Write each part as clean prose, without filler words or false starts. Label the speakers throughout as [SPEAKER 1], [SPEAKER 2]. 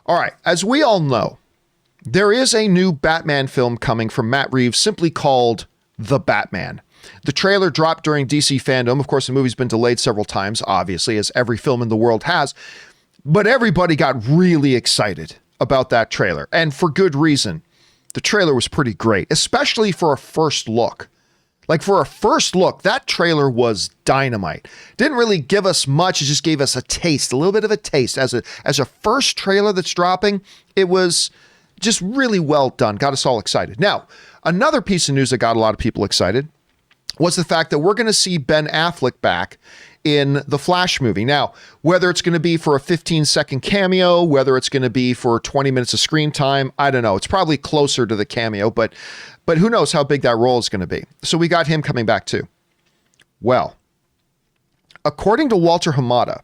[SPEAKER 1] All right, as we all know, there is a new Batman film coming from Matt Reeves simply called The Batman. The trailer dropped during DC fandom. Of course, the movie's been delayed several times, obviously, as every film in the world has. But everybody got really excited about that trailer, and for good reason. The trailer was pretty great, especially for a first look. Like, for a first look, that trailer was dynamite. Didn't really give us much. It just gave us a taste, a little bit of a taste. As a first trailer that's dropping, it was just really well done. Got us all excited. Now, another piece of news that got a lot of people excited was the fact that we're going to see Ben Affleck back in the Flash movie. Now, whether it's going to be for a 15-second cameo, whether it's going to be for 20 minutes of screen time, I don't know. It's probably closer to the cameo, but who knows how big that role is going to be. So we got him coming back too. Well, according to Walter Hamada,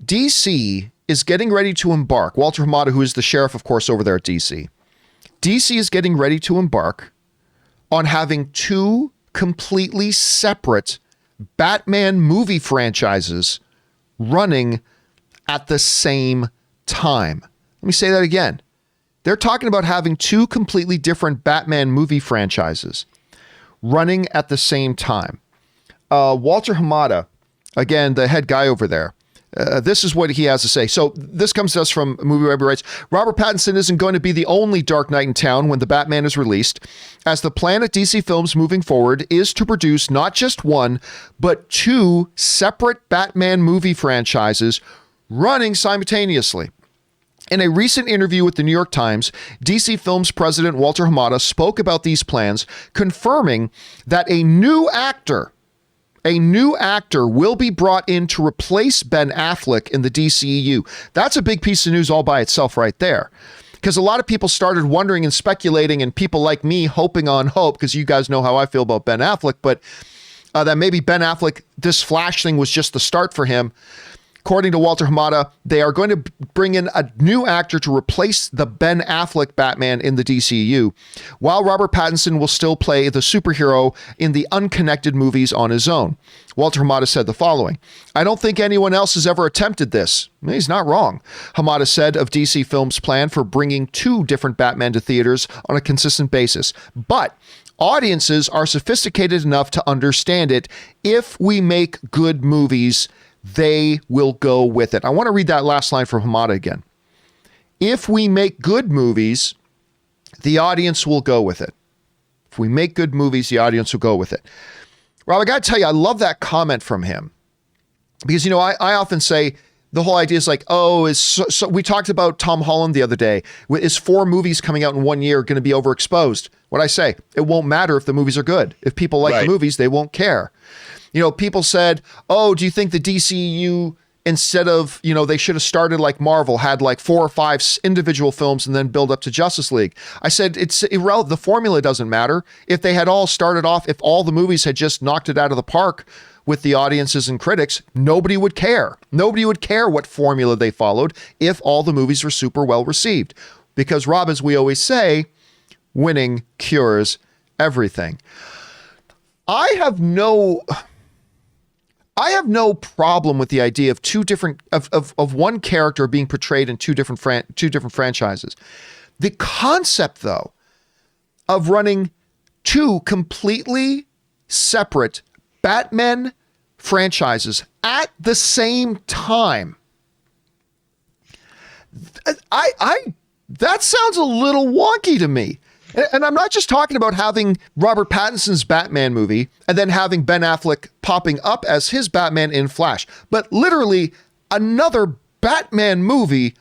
[SPEAKER 1] DC is getting ready to embark. Walter Hamada, who is the sheriff, of course, over there at DC. DC is getting ready to embark on having two completely separate Batman movie franchises running at the same time. Let me say that again. They're talking about having two completely different Batman movie franchises running at the same time. Walter Hamada, again, the head guy over there, this is what he has to say. So this comes to us from Movie Web, writes, Robert Pattinson isn't going to be the only Dark Knight in town when The Batman is released, as the plan at DC Films moving forward is to produce not just one, but two separate Batman movie franchises running simultaneously. In a recent interview with the New York Times, DC Films president Walter Hamada spoke about these plans, confirming that a new actor will be brought in to replace Ben Affleck in the DCEU. That's a big piece of news all by itself right there. Because a lot of people started wondering and speculating, and people like me hoping on hope, because you guys know how I feel about Ben Affleck, but that maybe Ben Affleck, this Flash thing was just the start for him. According to Walter Hamada, they are going to bring in a new actor to replace the Ben Affleck Batman in the DCU, while Robert Pattinson will still play the superhero in the unconnected movies on his own. Walter Hamada said the following, I don't think anyone else has ever attempted this. He's not wrong. Hamada said of DC Films' plan for bringing two different Batman to theaters on a consistent basis. But audiences are sophisticated enough to understand it. If we make good movies, they will go with it. I want to read that last line from Hamada again. If we make good movies, the audience will go with it. If we make good movies, the audience will go with it. Rob, I got to tell you, I love that comment from him. Because, I often say the whole idea is like, so we talked about Tom Holland the other day. Is 4 movies coming out in 1 year going to be overexposed? What I say, it won't matter if the movies are good. If people like the movies, they won't care. People said, do you think the DCU, instead of, they should have started like Marvel, had like 4 or 5 individual films and then build up to Justice League? I said, it's irrelevant. The formula doesn't matter. If they had all started off, if all the movies had just knocked it out of the park with the audiences and critics, nobody would care. Nobody would care what formula they followed if all the movies were super well received. Because, Rob, as we always say, winning cures everything. I have no problem with the idea of two different of one character being portrayed in two different franchises. The concept, though, of running two completely separate Batman franchises at the same time, that sounds a little wonky to me. And I'm not just talking about having Robert Pattinson's Batman movie and then having Ben Affleck popping up as his Batman in Flash, but literally another Batman movie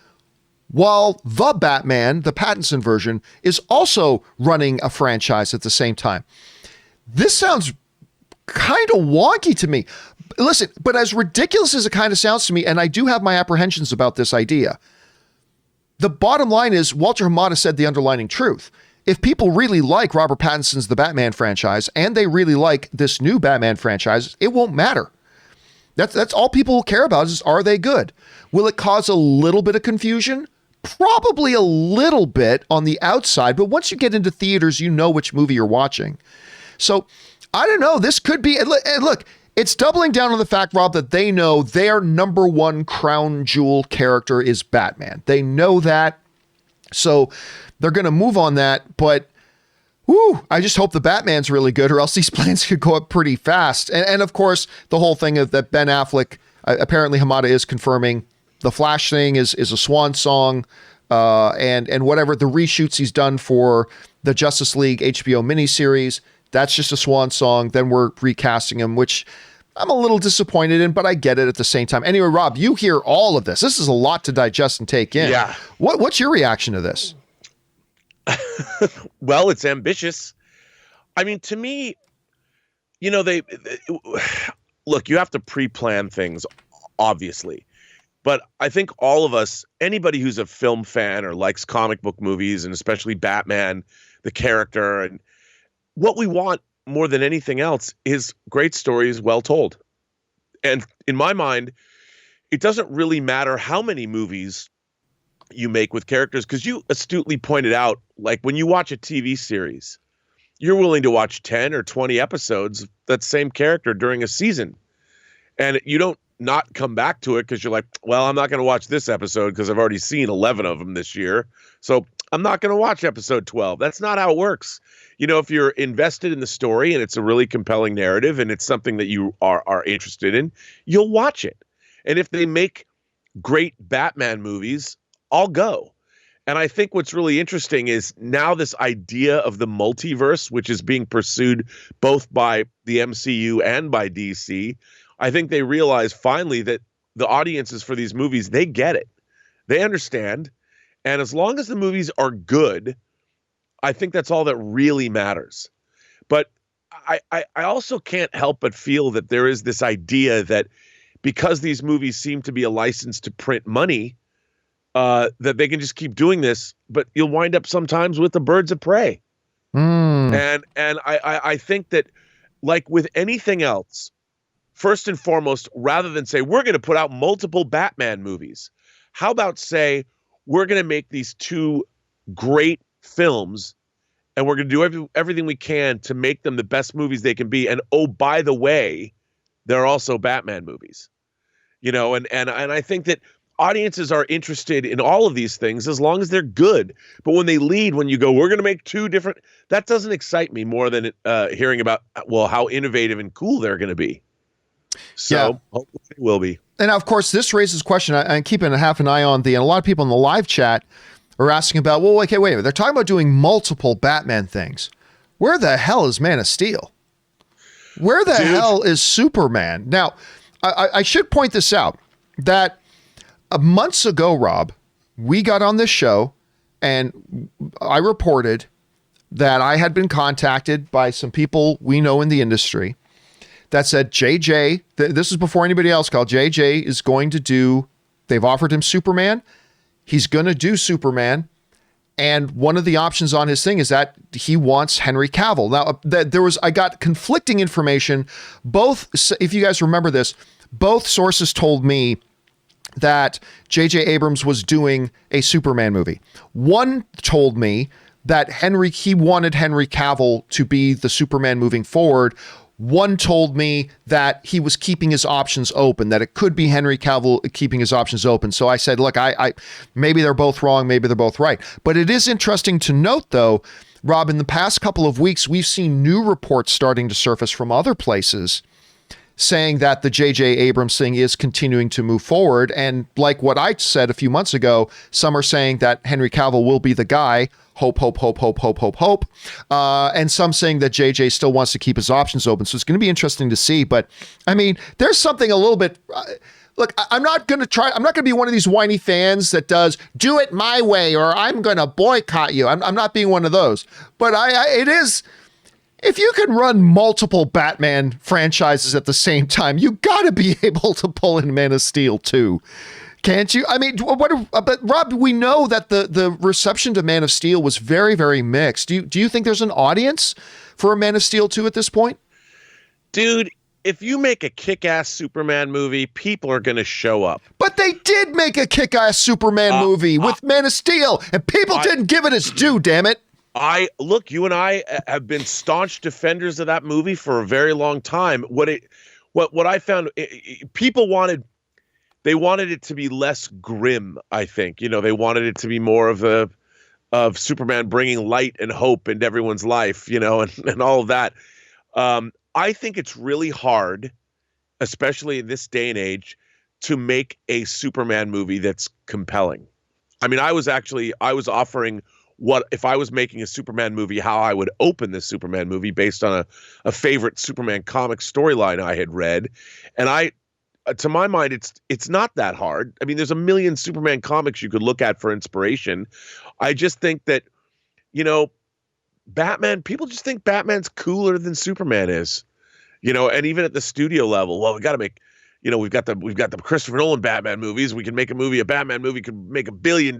[SPEAKER 1] while the Batman, the Pattinson version, is also running a franchise at the same time. This sounds kind of wonky to me. Listen, but as ridiculous as it kind of sounds to me, and I do have my apprehensions about this idea, the bottom line is Walter Hamada said the underlining truth. If people really like Robert Pattinson's The Batman franchise and they really like this new Batman franchise, it won't matter. That's all people will care about is, are they good? Will it cause a little bit of confusion? Probably a little bit on the outside, but once you get into theaters, you know which movie you're watching. So I don't know. This could be, and look, It's doubling down on the fact, Rob, that they know their number one crown jewel character is Batman. They know that. So they're going to move on that. But I just hope the Batman's really good, or else these plans could go up pretty fast. And of course, the whole thing of that Ben Affleck, apparently Hamada is confirming the Flash thing is a swan song. And whatever the reshoots he's done for the Justice League HBO miniseries, that's just a swan song. Then we're recasting him, which I'm a little disappointed in, but I get it at the same time. Anyway, Rob, you hear all of this. This is a lot to digest and take in.
[SPEAKER 2] Yeah.
[SPEAKER 1] What's your reaction to this?
[SPEAKER 2] Well, it's ambitious. I mean, to me, they look, you have to pre-plan things, obviously. But I think all of us, anybody who's a film fan or likes comic book movies, and especially Batman, the character, and what we want more than anything else is great stories well told. And in my mind, it doesn't really matter how many movies you make with characters, because you astutely pointed out, like when you watch a TV series, you're willing to watch 10 or 20 episodes of that same character during a season. And you don't not come back to it because you're like, well, I'm not going to watch this episode because I've already seen 11 of them this year. So I'm not going to watch episode 12. That's not how it works. If you're invested in the story and it's a really compelling narrative and it's something that you are interested in, you'll watch it. And if they make great Batman movies, I'll go. And I think what's really interesting is now this idea of the multiverse, which is being pursued both by the MCU and by DC. I think they realize finally that the audiences for these movies, they get it. They understand. And as long as the movies are good, I think that's all that really matters. But I also can't help but feel that there is this idea that because these movies seem to be a license to print money, that they can just keep doing this, but you'll wind up sometimes with the birds of prey. And I think that, like with anything else, first and foremost, rather than say, we're going to put out multiple Batman movies, how about say, we're going to make these two great films and we're going to do everything we can to make them the best movies they can be. And oh, by the way, they're also Batman movies, and I think that audiences are interested in all of these things as long as they're good. But when you go, we're going to make two different, that doesn't excite me more than hearing about, well, how innovative and cool they're going to be. So hopefully it will be. And
[SPEAKER 1] of course, this raises a question. I'm keeping half an eye on and a lot of people in the live chat are asking about, well, okay, wait a minute. They're talking about doing multiple Batman things. Where the hell is Man of Steel? Where the hell is Superman? Now, I should point this out that months ago, Rob, we got on this show and I reported that I had been contacted by some people we know in the industry that said JJ, this is before anybody else called, JJ is going to do, they've offered him Superman. He's going to do Superman. And one of the options on his thing is that he wants Henry Cavill. Now, I got conflicting information. Both, if you guys remember this, both sources told me that J.J. Abrams was doing a Superman movie. One told me that he wanted Henry Cavill to be the Superman moving forward. One told me that he was keeping his options open, that it could be Henry Cavill keeping his options open. So I said, look, I maybe they're both wrong, maybe they're both right. But it is interesting to note, though, Rob, in the past couple of weeks, we've seen new reports starting to surface from other places saying that the J.J. Abrams thing is continuing to move forward. And like what I said a few months ago, some are saying that Henry Cavill will be the guy. Hope. And some saying that JJ still wants to keep his options open. So it's going to be interesting to see. But I mean, there's something a little bit, look, I'm not going to be one of these whiny fans that does do it my way, or I'm going to boycott you. I'm not being one of those, but it is, if you can run multiple Batman franchises at the same time, you got to be able to pull in Man of Steel too. Can't you? I mean, but Rob, we know that the reception to Man of Steel was very, very mixed. Do you think there's an audience for a Man of Steel 2 at this point?
[SPEAKER 2] Dude, if you make a kick-ass Superman movie, people are going to show up.
[SPEAKER 1] But they did make a kick-ass Superman movie with Man of Steel, and people didn't give it its due, damn it.
[SPEAKER 2] Look, you and I have been staunch defenders of that movie for a very long time. what I found, people wanted it to be less grim. I think, they wanted it to be more of Superman bringing light and hope into everyone's life, and all of that. I think it's really hard, especially in this day and age, to make a Superman movie that's compelling. I mean, I was offering what if I was making a Superman movie, how I would open this Superman movie based on a favorite Superman comic storyline I had read. And to my mind, it's not that hard. I mean, there's a million Superman comics you could look at for inspiration. I just think that, Batman, people just think Batman's cooler than Superman is, and even at the studio level, well, we got to make, we've got the Christopher Nolan Batman movies. We can make a Batman movie could make $1 billion.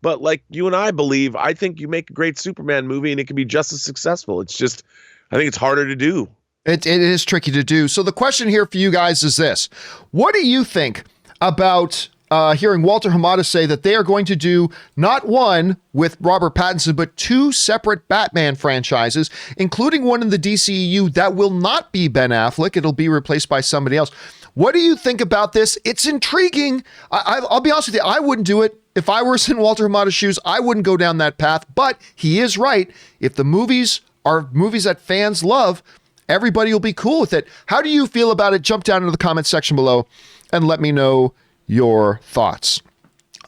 [SPEAKER 2] But like you and I think you make a great Superman movie and it can be just as successful. It's just, I think it's harder to do.
[SPEAKER 1] It is tricky to do. So the question here for you guys is this. What do you think about hearing Walter Hamada say that they are going to do not one with Robert Pattinson, but 2 separate Batman franchises, including one in the DCEU that will not be Ben Affleck. It'll be replaced by somebody else. What do you think about this? It's intriguing. I'll be honest with you. I wouldn't do it. If I were in Walter Hamada's shoes, I wouldn't go down that path. But he is right. If the movies are movies that fans love, everybody will be cool with it. How do you feel about it? Jump down into the comments section below and let me know your thoughts.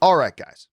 [SPEAKER 1] All right, guys.